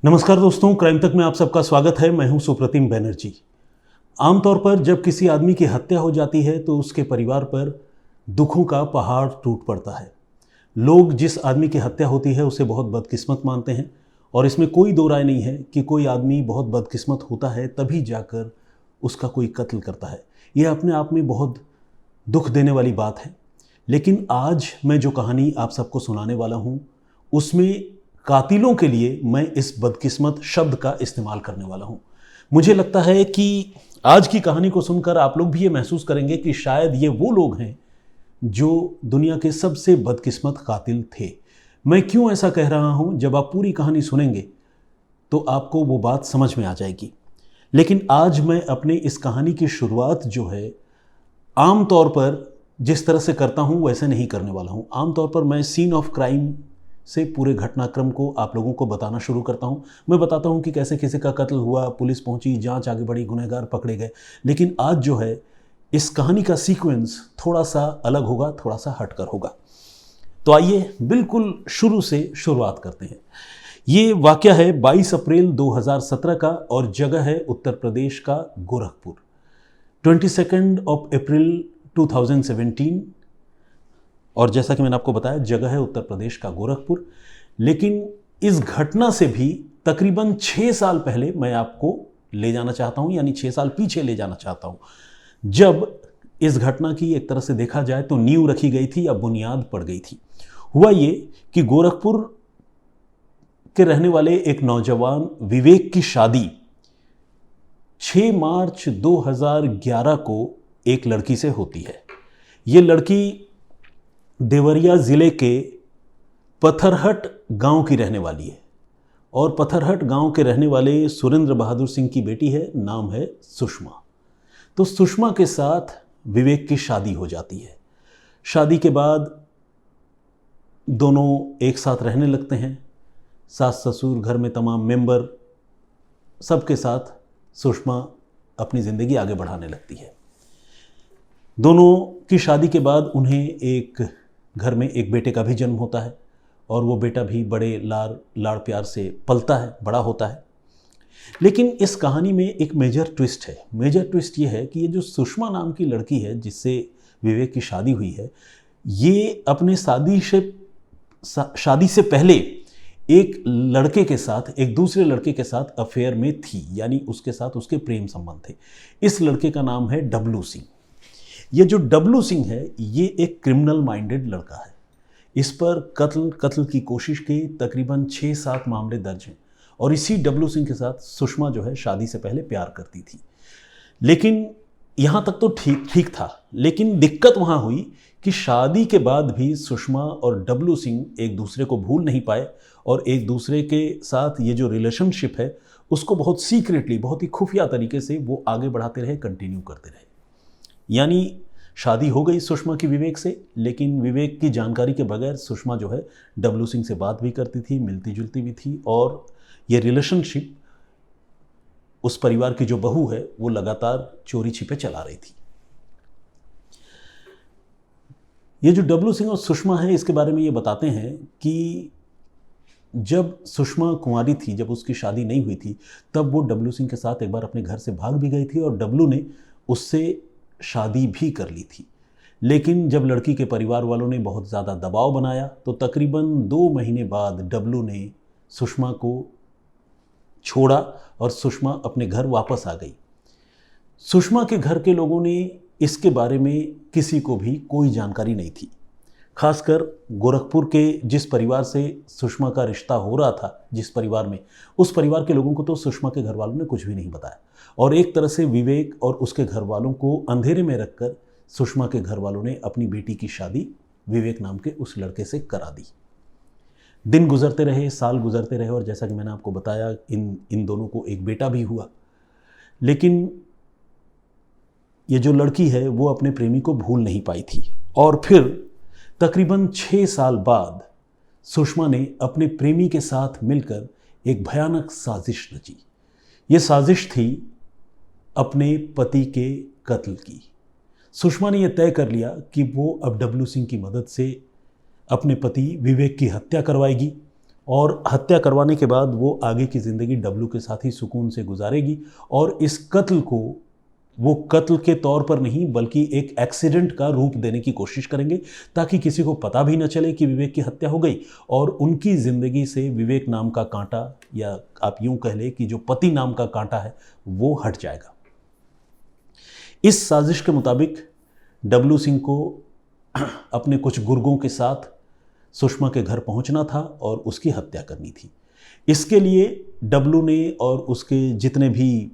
नमस्कार दोस्तों, क्राइम तक में आप सबका स्वागत है। मैं हूं सुप्रतिम बैनर्जी। आमतौर पर जब किसी आदमी की हत्या हो जाती है तो उसके परिवार पर दुखों का पहाड़ टूट पड़ता है। लोग जिस आदमी की हत्या होती है उसे बहुत बदकिस्मत मानते हैं और इसमें कोई दो राय नहीं है कि कोई आदमी बहुत बदकिस्मत होता है तभी जाकर उसका कोई कत्ल करता है। यह अपने आप में बहुत दुख देने वाली बात है। लेकिन आज मैं जो कहानी आप सबको सुनाने वाला हूँ उसमें कातिलों के लिए मैं इस बदकिस्मत शब्द का इस्तेमाल करने वाला हूँ। मुझे लगता है कि आज की कहानी को सुनकर आप लोग भी ये महसूस करेंगे कि शायद ये वो लोग हैं जो दुनिया के सबसे बदकिस्मत कातिल थे। मैं क्यों ऐसा कह रहा हूँ, जब आप पूरी कहानी सुनेंगे तो आपको वो बात समझ में आ जाएगी। लेकिन आज मैं अपने इस कहानी की शुरुआत जो है आम तौर पर जिस तरह से करता हूँ वैसे नहीं करने वाला हूँ। आम तौर पर मैं सीन ऑफ क्राइम से पूरे घटनाक्रम को आप लोगों को बताना शुरू करता हूँ। मैं बताता हूँ कि कैसे किसी का कत्ल हुआ, पुलिस पहुँची, जांच आगे बढ़ी, गुनहगार पकड़े गए। लेकिन आज जो है इस कहानी का सीक्वेंस थोड़ा सा अलग होगा, थोड़ा सा हटकर होगा। तो आइए बिल्कुल शुरू से शुरुआत करते हैं। ये वाकया है 22 अप्रैल 2017 का और जगह है उत्तर प्रदेश का गोरखपुर। 22 अप्रैल 2017 और जैसा कि मैंने आपको बताया जगह है उत्तर प्रदेश का गोरखपुर। लेकिन इस घटना से भी तकरीबन 6 साल पहले मैं आपको ले जाना चाहता हूं, यानी 6 साल पीछे ले जाना चाहता हूं, जब इस घटना की एक तरह से देखा जाए तो नींव रखी गई थी या बुनियाद पड़ गई थी। हुआ ये कि गोरखपुर के रहने वाले एक नौजवान विवेक की शादी 6 मार्च 2011 को एक लड़की से होती है। ये लड़की देवरिया ज़िले के पत्थरहट गांव की रहने वाली है और पत्थरहट गांव के रहने वाले सुरेंद्र बहादुर सिंह की बेटी है, नाम है सुषमा। तो सुषमा के साथ विवेक की शादी हो जाती है। शादी के बाद दोनों एक साथ रहने लगते हैं। सास ससुर, घर में तमाम मेंबर, सबके साथ सुषमा अपनी ज़िंदगी आगे बढ़ाने लगती है। दोनों की शादी के बाद उन्हें एक घर में एक बेटे का भी जन्म होता है और वो बेटा भी बड़े लाड़ प्यार से पलता है, बड़ा होता है। लेकिन इस कहानी में एक मेजर ट्विस्ट है। मेजर ट्विस्ट ये है कि ये जो सुषमा नाम की लड़की है जिससे विवेक की शादी हुई है, ये अपने शादी से पहले एक लड़के के साथ, एक दूसरे लड़के के साथ अफेयर में थी, यानी उसके साथ उसके प्रेम संबंध थे। इस लड़के का नाम है डब्लू सिंह। ये जो डब्लू सिंह है ये एक क्रिमिनल माइंडेड लड़का है। इस पर कत्ल की कोशिश के तकरीबन 6-7 मामले दर्ज हैं और इसी डब्लू सिंह के साथ सुषमा जो है शादी से पहले प्यार करती थी। लेकिन यहाँ तक तो ठीक था, लेकिन दिक्कत वहाँ हुई कि शादी के बाद भी सुषमा और डब्लू सिंह एक दूसरे को भूल नहीं पाए और एक दूसरे के साथ ये जो रिलेशनशिप है उसको बहुत सीक्रेटली, बहुत ही खुफिया तरीके से वो आगे बढ़ाते रहे, कंटिन्यू करते रहे। यानी शादी हो गई सुषमा की विवेक से, लेकिन विवेक की जानकारी के बगैर सुषमा जो है डब्लू सिंह से बात भी करती थी, मिलती जुलती भी थी और ये रिलेशनशिप उस परिवार की जो बहू है वो लगातार चोरी छिपे चला रही थी। ये जो डब्लू सिंह और सुषमा है इसके बारे में ये बताते हैं कि जब सुषमा कुंवारी थी, जब उसकी शादी नहीं हुई थी, तब वो डब्लू सिंह के साथ एक बार अपने घर से भाग भी गई थी और डब्लू ने उससे शादी भी कर ली थी। लेकिन जब लड़की के परिवार वालों ने बहुत ज़्यादा दबाव बनाया तो तकरीबन 2 महीने बाद डब्लू ने सुषमा को छोड़ा और सुषमा अपने घर वापस आ गई। सुषमा के घर के लोगों ने इसके बारे में किसी को भी कोई जानकारी नहीं थी। खासकर गोरखपुर के जिस परिवार से सुषमा का रिश्ता हो रहा था, जिस परिवार में, उस परिवार के लोगों को तो सुषमा के घर वालों ने कुछ भी नहीं बताया और एक तरह से विवेक और उसके घर वालों को अंधेरे में रखकर सुषमा के घर वालों ने अपनी बेटी की शादी विवेक नाम के उस लड़के से करा दी। दिन गुजरते रहे, साल गुजरते रहे और जैसा कि मैंने आपको बताया इन दोनों को एक बेटा भी हुआ। लेकिन ये जो लड़की है वो अपने प्रेमी को भूल नहीं पाई थी और फिर तकरीबन 6 साल बाद सुषमा ने अपने प्रेमी के साथ मिलकर एक भयानक साजिश रची। ये साजिश थी अपने पति के कत्ल की। सुषमा ने यह तय कर लिया कि वो अब डब्लू सिंह की मदद से अपने पति विवेक की हत्या करवाएगी और हत्या करवाने के बाद वो आगे की ज़िंदगी डब्लू के साथ ही सुकून से गुजारेगी और इस कत्ल को वो कत्ल के तौर पर नहीं बल्कि एक एक्सीडेंट का रूप देने की कोशिश करेंगे ताकि किसी को पता भी न चले कि विवेक की हत्या हो गई और उनकी ज़िंदगी से विवेक नाम का कांटा, या आप यूं कह लें कि जो पति नाम का कांटा है, वो हट जाएगा। इस साजिश के मुताबिक डब्लू सिंह को अपने कुछ गुर्गों के साथ सुषमा के घर पहुंचना था और उसकी हत्या करनी थी। इसके लिए डब्लू ने और उसके जितने भी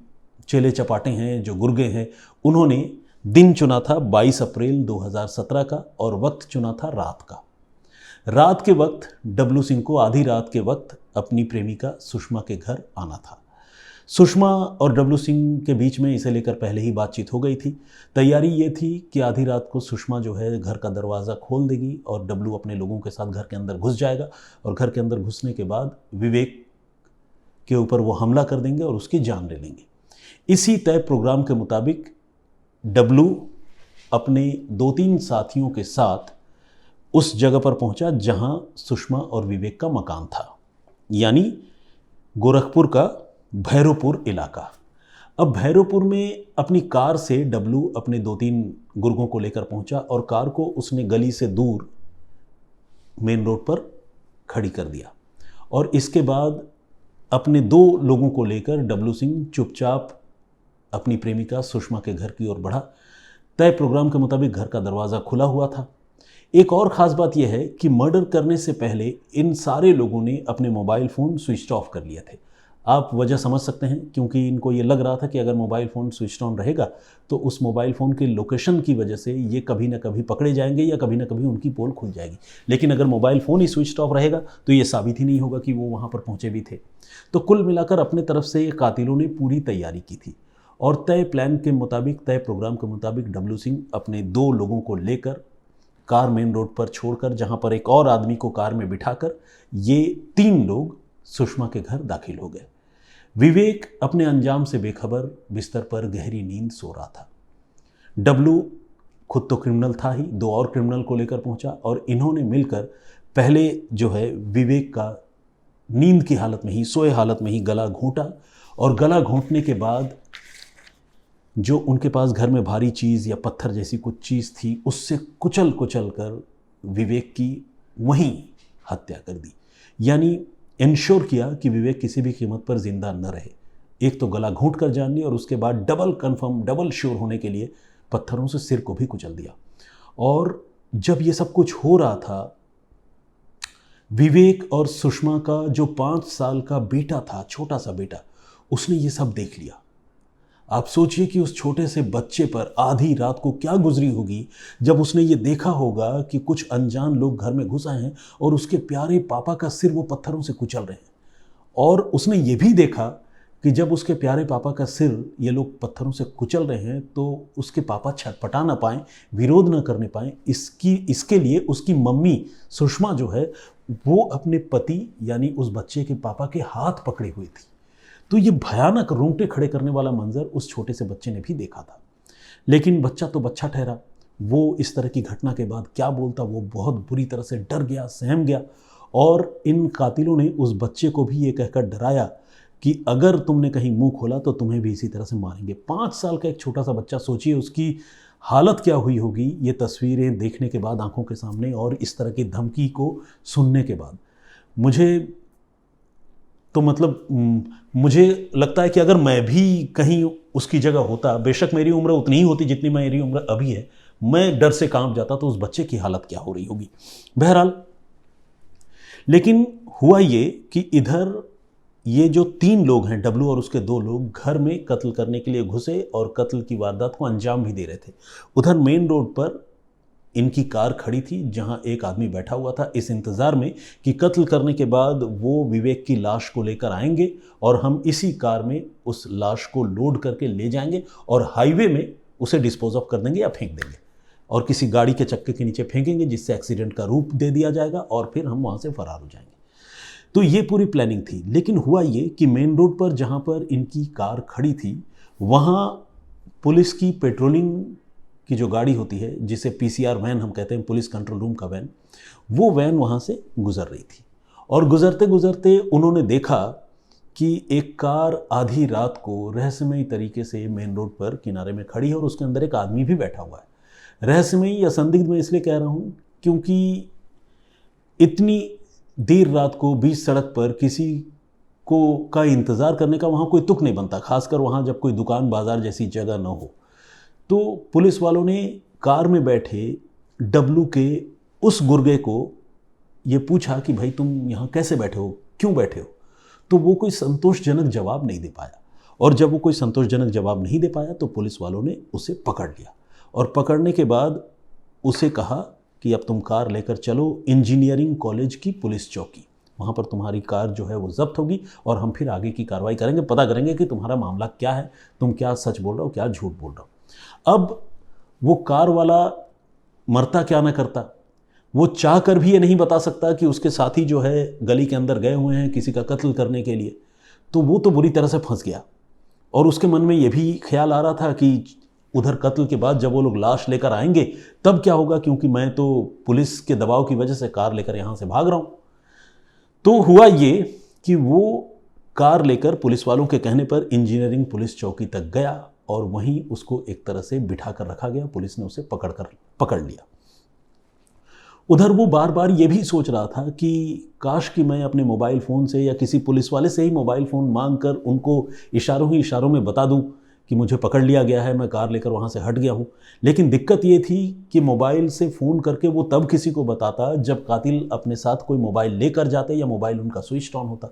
चेले चपाटे हैं, जो गुर्गे हैं, उन्होंने दिन चुना था 22 अप्रैल 2017 का और वक्त चुना था रात का। रात के वक्त डब्लू सिंह को आधी रात के वक्त अपनी प्रेमिका सुषमा के घर आना था। सुषमा और डब्लू सिंह के बीच में इसे लेकर पहले ही बातचीत हो गई थी। तैयारी ये थी कि आधी रात को सुषमा जो है घर का दरवाज़ा खोल देगी और डब्लू अपने लोगों के साथ घर के अंदर घुस जाएगा और घर के अंदर घुसने के बाद विवेक के ऊपर वो हमला कर देंगे और उसकी जान ले लेंगे। इसी तय प्रोग्राम के मुताबिक डब्लू अपने 2-3 साथियों के साथ उस जगह पर पहुंचा जहां सुषमा और विवेक का मकान था, यानी गोरखपुर का भैरवपुर इलाका। अब भैरवपुर में अपनी कार से डब्लू अपने 2-3 गुर्गों को लेकर पहुंचा और कार को उसने गली से दूर मेन रोड पर खड़ी कर दिया और इसके बाद अपने 2 लोगों को लेकर डब्लू सिंह चुपचाप अपनी प्रेमिका सुषमा के घर की ओर बढ़ा। तय प्रोग्राम के मुताबिक घर का दरवाज़ा खुला हुआ था। एक और ख़ास बात यह है कि मर्डर करने से पहले इन सारे लोगों ने अपने मोबाइल फ़ोन स्विच ऑफ कर लिए थे। आप वजह समझ सकते हैं, क्योंकि इनको ये लग रहा था कि अगर मोबाइल फ़ोन स्विच ऑन रहेगा तो उस मोबाइल फ़ोन के लोकेशन की वजह से ये कभी ना कभी पकड़े जाएंगे या कभी ना कभी उनकी पोल खुल जाएगी। लेकिन अगर मोबाइल फ़ोन ही स्विच ऑफ रहेगा तो ये साबित ही नहीं होगा कि वो वहाँ पर पहुँचे भी थे। तो कुल मिलाकर अपने तरफ से कातिलों ने पूरी तैयारी की थी और तय प्लान के मुताबिक, तय प्रोग्राम के मुताबिक डब्लू सिंह अपने 2 लोगों को लेकर कार मेन रोड पर छोड़कर, जहां पर एक और आदमी को कार में बिठाकर ये 3 लोग सुषमा के घर दाखिल हो गए। विवेक अपने अंजाम से बेखबर बिस्तर पर गहरी नींद सो रहा था। डब्लू खुद तो क्रिमिनल था ही, 2 और क्रिमिनल को लेकर पहुंचा और इन्होंने मिलकर पहले जो है विवेक का नींद की हालत में ही, सोए हालत में ही गला घोंटा और गला घोंटने के बाद जो उनके पास घर में भारी चीज़ या पत्थर जैसी कुछ चीज़ थी उससे कुचल कुचल कर विवेक की वहीं हत्या कर दी। यानी इंश्योर किया कि विवेक किसी भी कीमत पर जिंदा न रहे। एक तो गला घोंट कर जान ली और उसके बाद डबल श्योर होने के लिए पत्थरों से सिर को भी कुचल दिया। और जब ये सब कुछ हो रहा था, विवेक और सुषमा का जो 5 साल का बेटा था, छोटा सा बेटा, उसने ये सब देख लिया। आप सोचिए कि उस छोटे से बच्चे पर आधी रात को क्या गुजरी होगी जब उसने ये देखा होगा कि कुछ अनजान लोग घर में घुस आए हैं और उसके प्यारे पापा का सिर वो पत्थरों से कुचल रहे हैं। और उसने ये भी देखा कि जब उसके प्यारे पापा का सिर ये लोग पत्थरों से कुचल रहे हैं तो उसके पापा छटपटा ना पाएँ, विरोध ना करने पाएँ। इसके लिए उसकी मम्मी सुषमा जो है वो अपने पति यानी उस बच्चे के पापा के हाथ पकड़े हुए थी। तो ये भयानक रोंगटे खड़े करने वाला मंजर उस छोटे से बच्चे ने भी देखा था। लेकिन बच्चा तो बच्चा ठहरा। वो इस तरह की घटना के बाद क्या बोलता, वो बहुत बुरी तरह से डर गया, सहम गया। और इन कातिलों ने उस बच्चे को भी ये कहकर डराया कि अगर तुमने कहीं मुंह खोला तो तुम्हें भी इसी तरह से मारेंगे। 5 साल का एक छोटा सा बच्चा, सोचिए उसकी हालत क्या हुई होगी ये तस्वीरें देखने के बाद आंखों के सामने, और इस तरह की धमकी को सुनने के बाद। मुझे लगता है कि अगर मैं भी कहीं उसकी जगह होता, बेशक मेरी उम्र उतनी ही होती जितनी मेरी उम्र अभी है, मैं डर से कांप जाता, तो उस बच्चे की हालत क्या हो रही होगी। बहरहाल, लेकिन हुआ ये कि इधर ये जो 3 लोग हैं, डब्लू और उसके 2 लोग, घर में कत्ल करने के लिए घुसे और कत्ल की वारदात को अंजाम भी दे रहे थे। उधर मेन रोड पर इनकी कार खड़ी थी जहां एक आदमी बैठा हुआ था, इस इंतज़ार में कि कत्ल करने के बाद वो विवेक की लाश को लेकर आएंगे और हम इसी कार में उस लाश को लोड करके ले जाएंगे और हाईवे में उसे डिस्पोज ऑफ कर देंगे या फेंक देंगे और किसी गाड़ी के चक्के के नीचे फेंकेंगे, जिससे एक्सीडेंट का रूप दे दिया जाएगा और फिर हम वहाँ से फरार हो जाएंगे। तो ये पूरी प्लानिंग थी। लेकिन हुआ ये कि मेन रोड पर जहाँ पर इनकी कार खड़ी थी, वहाँ पुलिस की पेट्रोलिंग की जो गाड़ी होती है, जिसे PCR वैन हम कहते हैं, पुलिस कंट्रोल रूम का वैन, वो वैन वहाँ से गुजर रही थी। और गुजरते गुजरते उन्होंने देखा कि एक कार आधी रात को रहस्यमयी तरीके से मेन रोड पर किनारे में खड़ी है और उसके अंदर एक आदमी भी बैठा हुआ है। रहस्यमयी या संदिग्ध मैं इसलिए कह रहा हूँ क्योंकि इतनी देर रात को बीच सड़क पर किसी को का इंतज़ार करने का वहाँ कोई तुक नहीं बनता, खासकर वहाँ जब कोई दुकान बाजार जैसी जगह न हो। तो पुलिस वालों ने कार में बैठे डब्लू के उस गुर्गे को ये पूछा कि भाई तुम यहाँ कैसे बैठे हो, क्यों बैठे हो? तो वो कोई संतोषजनक जवाब नहीं दे पाया, और जब वो कोई संतोषजनक जवाब नहीं दे पाया तो पुलिस वालों ने उसे पकड़ लिया और पकड़ने के बाद उसे कहा कि अब तुम कार लेकर चलो इंजीनियरिंग कॉलेज की पुलिस चौकी, वहाँ पर तुम्हारी कार जो है वो जब्त होगी और हम फिर आगे की कार्रवाई करेंगे, पता करेंगे कि तुम्हारा मामला क्या है, तुम क्या सच बोल रहे हो क्या झूठ बोल रहे हो। अब वो कार वाला मरता क्या ना करता, वो चाह कर भी ये नहीं बता सकता कि उसके साथी जो है गली के अंदर गए हुए हैं किसी का कत्ल करने के लिए, तो वो तो बुरी तरह से फंस गया। और उसके मन में ये भी ख्याल आ रहा था कि उधर कत्ल के बाद जब वो लोग लाश लेकर आएंगे तब क्या होगा, क्योंकि मैं तो पुलिस के दबाव की वजह से कार लेकर यहाँ से भाग रहा हूँ। तो हुआ ये कि वो कार लेकर पुलिस वालों के कहने पर इंजीनियरिंग पुलिस चौकी तक गया और वहीं उसको एक तरह से बिठा कर रखा गया, पुलिस ने उसे पकड़ लिया। उधर वो बार बार ये भी सोच रहा था कि काश कि मैं अपने मोबाइल फ़ोन से या किसी पुलिस वाले से ही मोबाइल फ़ोन मांग कर उनको इशारों ही इशारों में बता दूं कि मुझे पकड़ लिया गया है, मैं कार लेकर वहाँ से हट गया हूँ। लेकिन दिक्कत ये थी कि मोबाइल से फ़ोन करके वो तब किसी को बताता जब कातिल अपने साथ कोई मोबाइल लेकर जाते या मोबाइल उनका स्विच ऑन होता।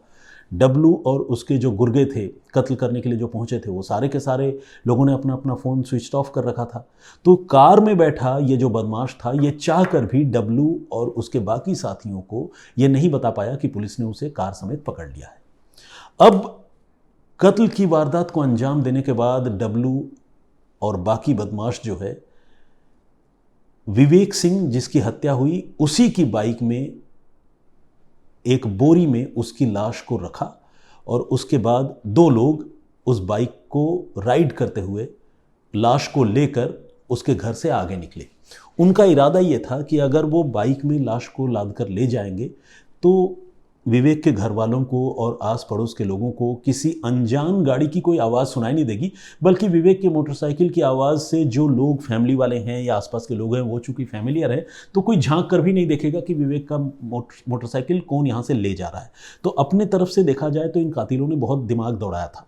डब्लू और उसके जो गुर्गे थे कत्ल करने के लिए जो पहुंचे थे वो सारे के सारे लोगों ने अपना अपना फ़ोन स्विच ऑफ कर रखा था। तो कार में बैठा ये जो बदमाश था ये चाह कर भी डब्लू और उसके बाकी साथियों को ये नहीं बता पाया कि पुलिस ने उसे कार समेत पकड़ लिया है। अब कत्ल की वारदात को अंजाम देने के बाद डब्लू और बाकी बदमाश जो है विवेक सिंह जिसकी हत्या हुई उसी की बाइक में एक बोरी में उसकी लाश को रखा और उसके बाद दो लोग उस बाइक को राइड करते हुए लाश को लेकर उसके घर से आगे निकले। उनका इरादा ये था कि अगर वो बाइक में लाश को लाद कर ले जाएंगे तो विवेक के घर वालों को और आस पड़ोस के लोगों को किसी अनजान गाड़ी की कोई आवाज़ सुनाई नहीं देगी, बल्कि विवेक के मोटरसाइकिल की आवाज़ से जो लोग फैमिली वाले हैं या आसपास के लोग हैं वो चूँकि फैमिलियर है तो कोई झांक कर भी नहीं देखेगा कि विवेक का मोटरसाइकिल कौन यहाँ से ले जा रहा है। तो अपने तरफ से देखा जाए तो इन कातिलों ने बहुत दिमाग दौड़ाया था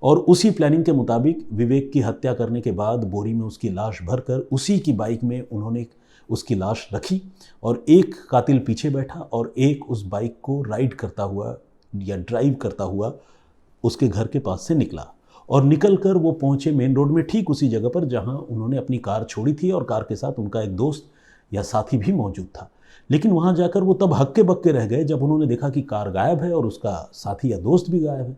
और उसी प्लानिंग के मुताबिक विवेक की हत्या करने के बाद बोरी में उसकी लाश भरकर उसी की बाइक में उन्होंने उसकी लाश रखी और एक कातिल पीछे बैठा और एक उस बाइक को राइड करता हुआ या ड्राइव करता हुआ उसके घर के पास से निकला और निकलकर वो पहुंचे मेन रोड में ठीक उसी जगह पर जहां उन्होंने अपनी कार छोड़ी थी और कार के साथ उनका एक दोस्त या साथी भी मौजूद था। लेकिन वहां जाकर वो तब हक्के बक्के रह गए जब उन्होंने देखा कि कार गायब है और उसका साथी या दोस्त भी गायब है।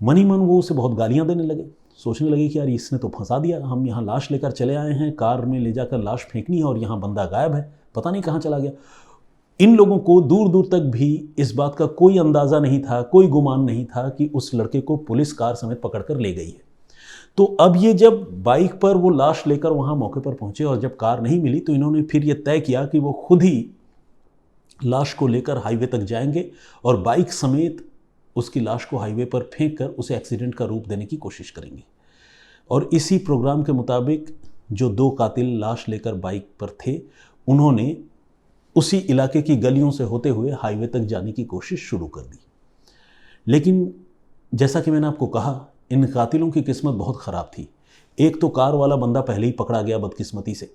मनी मन वो उसे बहुत गालियां देने लगे, सोचने लगे कि यार इसने तो फंसा दिया, हम यहाँ लाश लेकर चले आए हैं, कार में ले जाकर लाश फेंकनी है और यहाँ बंदा गायब है, पता नहीं कहाँ चला गया। इन लोगों को दूर दूर तक भी इस बात का कोई अंदाज़ा नहीं था, कोई गुमान नहीं था कि उस लड़के को पुलिस कार समेत पकड़ कर ले गई है। तो अब ये जब बाइक पर वो लाश लेकर वहाँ मौके पर पहुँचे और जब कार नहीं मिली तो इन्होंने फिर ये तय किया कि वो खुद ही लाश को लेकर हाईवे तक जाएंगे और बाइक समेत उसकी लाश को हाईवे पर फेंक कर उसे एक्सीडेंट का रूप देने की कोशिश करेंगे। और इसी प्रोग्राम के मुताबिक जो दो कातिल लाश लेकर बाइक पर थे उन्होंने उसी इलाके की गलियों से होते हुए हाईवे तक जाने की कोशिश शुरू कर दी। लेकिन जैसा कि मैंने आपको कहा इन कातिलों की किस्मत बहुत ख़राब थी। एक तो कार वाला बंदा पहले ही पकड़ा गया बदकिस्मती से।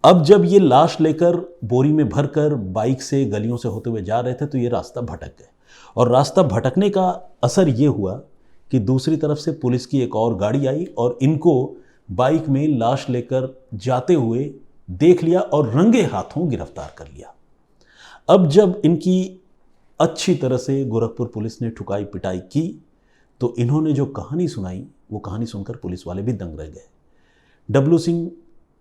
अब जब ये लाश लेकर बोरी में भरकर बाइक से गलियों से होते हुए जा रहे थे तो ये रास्ता भटक गए और रास्ता भटकने का असर ये हुआ कि दूसरी तरफ से पुलिस की एक और गाड़ी आई और इनको बाइक में लाश लेकर जाते हुए देख लिया और रंगे हाथों गिरफ्तार कर लिया। अब जब इनकी अच्छी तरह से गोरखपुर पुलिस ने ठुकाई पिटाई की तो इन्होंने जो कहानी सुनाई वो कहानी सुनकर पुलिस वाले भी दंग रह गए। डब्लू सिंह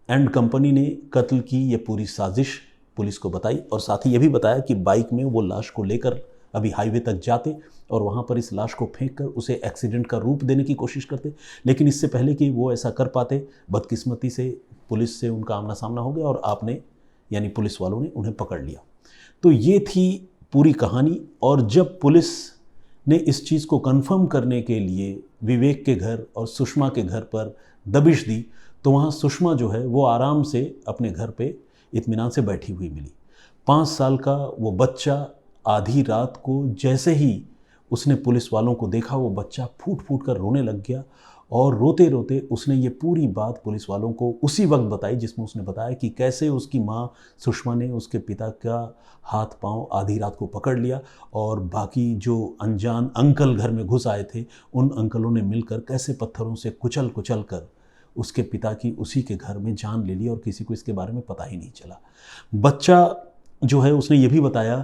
एंड कंपनी ने कत्ल की ये पूरी साजिश पुलिस को बताई और साथ ही ये भी बताया कि बाइक में वो लाश को लेकर अभी हाईवे तक जाते और वहाँ पर इस लाश को फेंककर उसे एक्सीडेंट का रूप देने की कोशिश करते। लेकिन इससे पहले कि वो ऐसा कर पाते बदकिस्मती से पुलिस से उनका आमना सामना हो गया और आपने यानी पुलिस वालों ने उन्हें पकड़ लिया। तो ये थी पूरी कहानी। और जब पुलिस ने इस चीज़ को कंफर्म करने के लिए विवेक के घर और सुषमा के घर पर दबिश दी, तो वहाँ सुषमा जो है वो आराम से अपने घर पे इत्मीनान से बैठी हुई मिली। 5 साल का वो बच्चा आधी रात को जैसे ही उसने पुलिस वालों को देखा, वो बच्चा फूट फूट कर रोने लग गया और रोते रोते उसने ये पूरी बात पुलिस वालों को उसी वक्त बताई जिसमें उसने बताया कि कैसे उसकी माँ सुषमा ने उसके पिता का हाथ पांव आधी रात को पकड़ लिया और बाकी जो अनजान अंकल घर में घुस आए थे, उन अंकलों ने मिलकर कैसे पत्थरों से कुचल कुचल कर उसके पिता की उसी के घर में जान ले ली और किसी को इसके बारे में पता ही नहीं चला। बच्चा जो है उसने ये भी बताया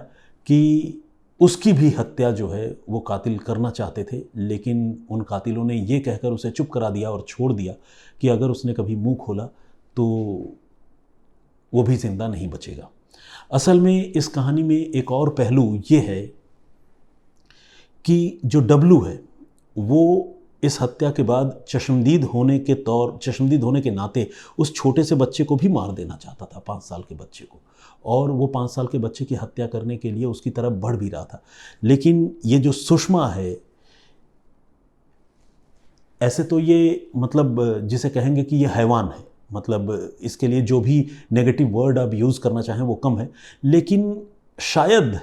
कि उसकी भी हत्या जो है वो कातिल करना चाहते थे, लेकिन उन कातिलों ने ये कहकर उसे चुप करा दिया और छोड़ दिया कि अगर उसने कभी मुंह खोला तो वो भी जिंदा नहीं बचेगा। असल में इस कहानी में एक और पहलू ये है कि जो डब्लू है वो इस हत्या के बाद चश्मदीद होने के नाते उस छोटे से बच्चे को भी मार देना चाहता था, 5 साल के बच्चे को, और वो 5 साल के बच्चे की हत्या करने के लिए उसकी तरफ बढ़ भी रहा था। लेकिन ये जो सुषमा है, ऐसे तो ये मतलब जिसे कहेंगे कि ये हैवान है, मतलब इसके लिए जो भी नेगेटिव वर्ड आप यूज़ करना चाहें वो कम है, लेकिन शायद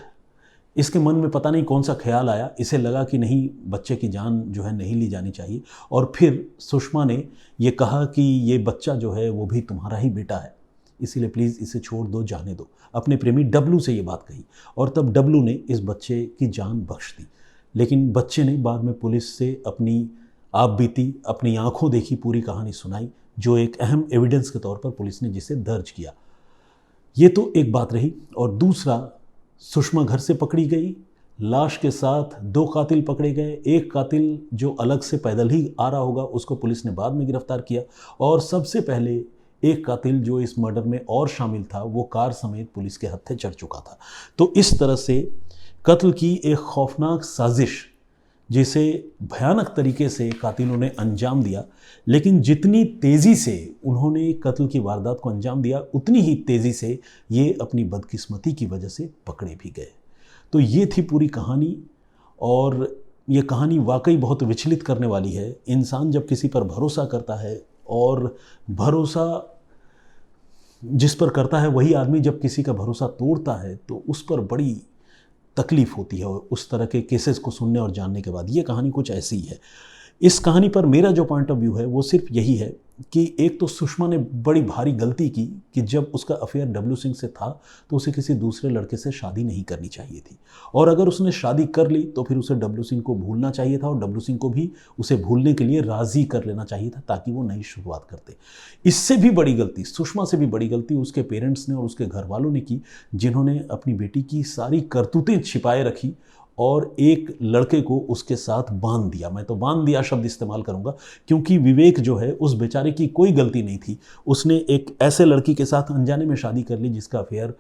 इसके मन में पता नहीं कौन सा ख्याल आया, इसे लगा कि नहीं, बच्चे की जान जो है नहीं ली जानी चाहिए, और फिर सुषमा ने ये कहा कि ये बच्चा जो है वो भी तुम्हारा ही बेटा है, इसीलिए प्लीज़ इसे छोड़ दो, जाने दो। अपने प्रेमी डब्लू से ये बात कही और तब डब्लू ने इस बच्चे की जान बख्श दी। लेकिन बच्चे ने बाद में पुलिस से अपनी आप बीती, अपनी आंखों देखी पूरी कहानी सुनाई, जो एक अहम एविडेंस के तौर पर पुलिस ने जिसे दर्ज किया। ये तो एक बात रही। और दूसरा, सुषमा घर से पकड़ी गई, लाश के साथ 2 कातिल पकड़े गए। एक कातिल जो अलग से पैदल ही आ रहा होगा उसको पुलिस ने बाद में गिरफ्तार किया, और सबसे पहले एक कातिल जो इस मर्डर में और शामिल था वो कार समेत पुलिस के हत्थे चढ़ चुका था। तो इस तरह से कत्ल की एक खौफनाक साजिश जिसे भयानक तरीके से कातिलों ने अंजाम दिया, लेकिन जितनी तेज़ी से उन्होंने कत्ल की वारदात को अंजाम दिया उतनी ही तेज़ी से ये अपनी बदकिस्मती की वजह से पकड़े भी गए। तो ये थी पूरी कहानी, और ये कहानी वाकई बहुत विचलित करने वाली है। इंसान जब किसी पर भरोसा करता है, और भरोसा जिस पर करता है वही आदमी जब किसी का भरोसा तोड़ता है, तो उस पर बड़ी तकलीफ़ होती है उस तरह के केसेस को सुनने और जानने के बाद। ये कहानी कुछ ऐसी ही है। इस कहानी पर मेरा जो पॉइंट ऑफ व्यू है वो सिर्फ यही है कि एक तो सुषमा ने बड़ी भारी गलती की कि जब उसका अफेयर डब्लू सिंह से था तो उसे किसी दूसरे लड़के से शादी नहीं करनी चाहिए थी, और अगर उसने शादी कर ली तो फिर उसे डब्लू सिंह को भूलना चाहिए था और डब्लू सिंह को भी उसे भूलने के लिए राज़ी कर लेना चाहिए था ताकि वो नई शुरुआत करते। इससे भी बड़ी गलती, सुषमा से भी बड़ी गलती उसके पेरेंट्स ने और उसके घर वालों ने की, जिन्होंने अपनी बेटी की सारी करतूतें छिपाए रखी और एक लड़के को उसके साथ बांध दिया। मैं तो बांध दिया शब्द इस्तेमाल करूंगा, क्योंकि विवेक जो है उस बेचारे की कोई गलती नहीं थी। उसने एक ऐसे लड़की के साथ अनजाने में शादी कर ली जिसका अफेयर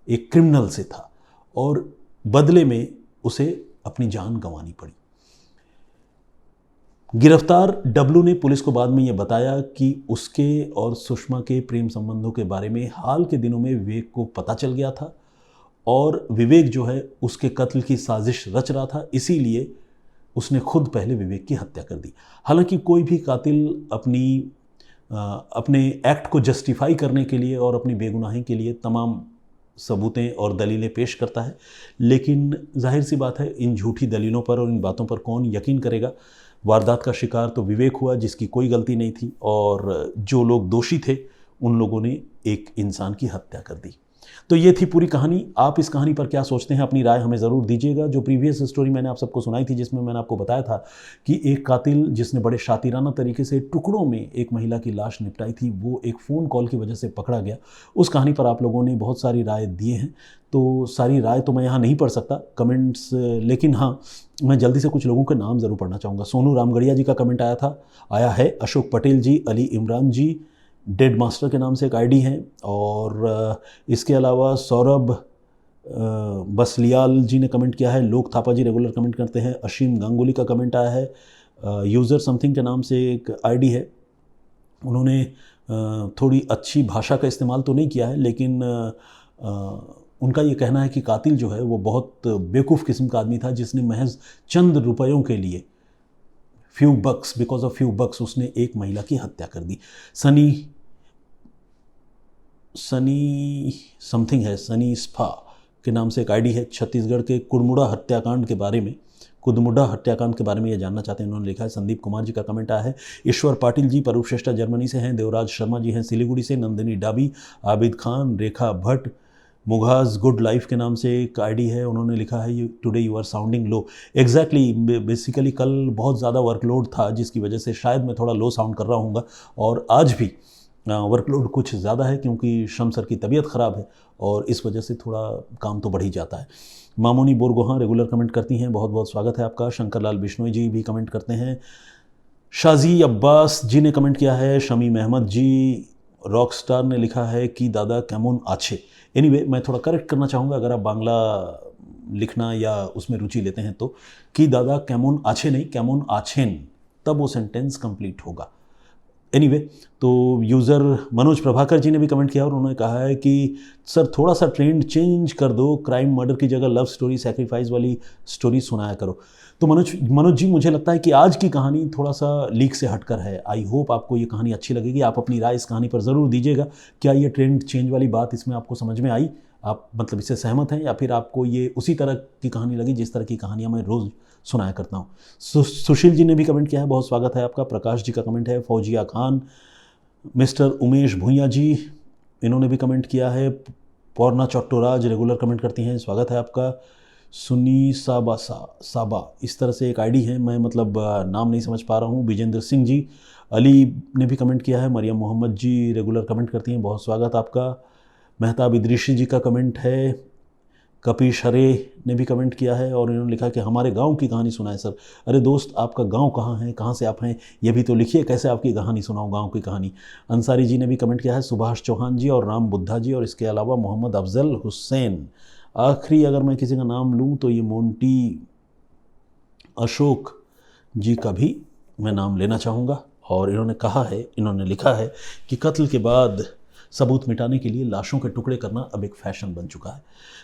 एक क्रिमिनल से था, और बदले में उसे अपनी जान गंवानी पड़ी। गिरफ्तार डब्लू ने पुलिस को बाद में यह बताया कि उसके और सुषमा के प्रेम संबंधों के बारे में हाल के दिनों में विवेक को पता चल गया था, और विवेक जो है उसके कत्ल की साजिश रच रहा था, इसीलिए उसने खुद पहले विवेक की हत्या कर दी। हालांकि कोई भी कातिल अपने एक्ट को जस्टिफाई करने के लिए और अपनी बेगुनाही के लिए तमाम सबूतें और दलीलें पेश करता है, लेकिन जाहिर सी बात है इन झूठी दलीलों पर और इन बातों पर कौन यकीन करेगा। वारदात का शिकार तो विवेक हुआ जिसकी कोई गलती नहीं थी, और जो लोग दोषी थे उन लोगों ने एक इंसान की हत्या कर दी। तो ये थी पूरी कहानी। आप इस कहानी पर क्या सोचते हैं, अपनी राय हमें ज़रूर दीजिएगा। जो प्रीवियस स्टोरी मैंने आप सबको सुनाई थी जिसमें मैंने आपको बताया था कि एक कातिल जिसने बड़े शातिराना तरीके से टुकड़ों में एक महिला की लाश निपटाई थी, वो एक फ़ोन कॉल की वजह से पकड़ा गया। उस कहानी पर आप लोगों ने बहुत सारी राय दिए हैं, तो सारी राय तो मैं यहाँ नहीं पढ़ सकता कमेंट्स, लेकिन हाँ, मैं जल्दी से कुछ लोगों के नाम ज़रूर पढ़ना चाहूँगा। सोनू रामगढ़िया जी का कमेंट आया है, अशोक पटेल जी, अली इमरान जी, डेड मास्टर के नाम से एक आईडी है, और इसके अलावा सौरभ बसलियाल जी ने कमेंट किया है, लोक थापा जी रेगुलर कमेंट करते हैं, अशीम गांगुली का कमेंट आया है, यूज़र समथिंग के नाम से एक आईडी है, उन्होंने थोड़ी अच्छी भाषा का इस्तेमाल तो नहीं किया है, लेकिन उनका ये कहना है कि कातिल जो है वो बहुत बेवकूफ़ किस्म का आदमी था, जिसने महज चंद रुपयों के लिए बिकॉज ऑफ फ्यू बक्स उसने एक महिला की हत्या कर दी। सनी समथिंग है, सनी स्पा के नाम से एक आईडी है, छत्तीसगढ़ के कुडमुड़ा हत्याकांड के बारे में ये जानना चाहते हैं। उन्होंने लिखा है। संदीप कुमार जी का कमेंट आया है। ईश्वर पाटिल जी परूश्रेष्ठा जर्मनी से हैं। देवराज शर्मा जी हैं सिलीगुड़ी से। नंदिनी डाबी, आबिद खान, रेखा भट्ट, मुगाज गुड लाइफ के नाम से एक आईडी है, उन्होंने लिखा है today you are sounding low. Exactly, basically कल बहुत ज़्यादा वर्कलोड था जिसकी वजह से शायद मैं थोड़ा लो साउंड कर रहा हूँगा, और आज भी वर्कलोड कुछ ज़्यादा है क्योंकि शम सर की तबीयत ख़राब है और इस वजह से थोड़ा काम तो बढ़ ही जाता है। मामोनी बोरगोहां रेगुलर कमेंट करती हैं, बहुत बहुत स्वागत है आपका। शंकर लाल बिश्नोई जी भी कमेंट करते हैं। शाजी अब्बास जी ने कमेंट किया है। शमी अहमद जी, रॉक स्टार ने लिखा है कि दादा कैमोन आछे। एनीवे, मैं थोड़ा करेक्ट करना चाहूँगा, अगर आप बांग्ला लिखना या उसमें रुचि लेते हैं तो कि दादा कैमोन आछे नहीं, कैमोन आछेन, तब वो सेंटेंस कंप्लीट होगा। एनीवे, तो यूज़र मनोज प्रभाकर जी ने भी कमेंट किया और उन्होंने कहा है कि सर थोड़ा सा ट्रेंड चेंज कर दो, क्राइम मर्डर की जगह लव स्टोरी, सैक्रिफाइस वाली स्टोरी सुनाया करो। तो मनोज जी, मुझे लगता है कि आज की कहानी थोड़ा सा लीक से हटकर है। आई होप आपको ये कहानी अच्छी लगेगी। आप अपनी राय इस कहानी पर ज़रूर दीजिएगा। क्या ये ट्रेंड चेंज वाली बात इसमें आपको समझ में आई? आप मतलब इससे सहमत हैं, या फिर आपको ये उसी तरह की कहानी लगी जिस तरह की कहानियाँ मैं रोज़ सुनाया करता हूँ? सुशील जी ने भी कमेंट किया है, बहुत स्वागत है आपका। प्रकाश जी का कमेंट है। फौजिया खान, मिस्टर उमेश भूंया जी, इन्होंने भी कमेंट किया है। पौर्णा चट्टोराज रेगुलर कमेंट करती हैं, स्वागत है आपका। सुनी साबा इस तरह से एक आईडी है, मैं मतलब नाम नहीं समझ पा रहा हूँ। विजेंद्र सिंह जी, अली ने भी कमेंट किया है। मरियम मोहम्मद जी रेगुलर कमेंट करती हैं, बहुत स्वागत आपका। मेहताब इद्रीशी जी का कमेंट है। कपीश हरे ने भी कमेंट किया है और इन्होंने लिखा कि हमारे गांव की कहानी सुनाए सर। अरे दोस्त, आपका गांव कहाँ है, कहाँ से आप हैं, ये भी तो लिखिए, कैसे आपकी कहानी सुनाऊँ, गांव की कहानी। अंसारी जी ने भी कमेंट किया है। सुभाष चौहान जी और राम बुद्धा जी, और इसके अलावा मोहम्मद अफजल हुसैन। आखिरी अगर मैं किसी का नाम लूँ तो ये मोंटी अशोक जी का भी मैं नाम लेना चाहूँगा। और इन्होंने लिखा है कि कत्ल के बाद सबूत मिटाने के लिए लाशों के टुकड़े करना अब एक फैशन बन चुका है।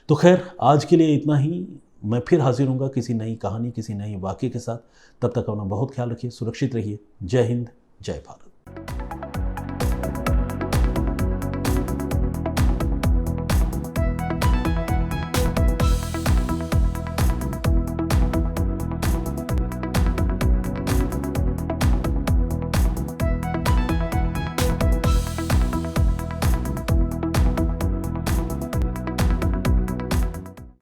तो खैर, आज के लिए इतना ही। मैं फिर हाजिर होऊंगा किसी नई कहानी, किसी नई वाक़ये के साथ। तब तक अपना बहुत ख्याल रखिए, सुरक्षित रहिए। जय हिंद, जय भारत।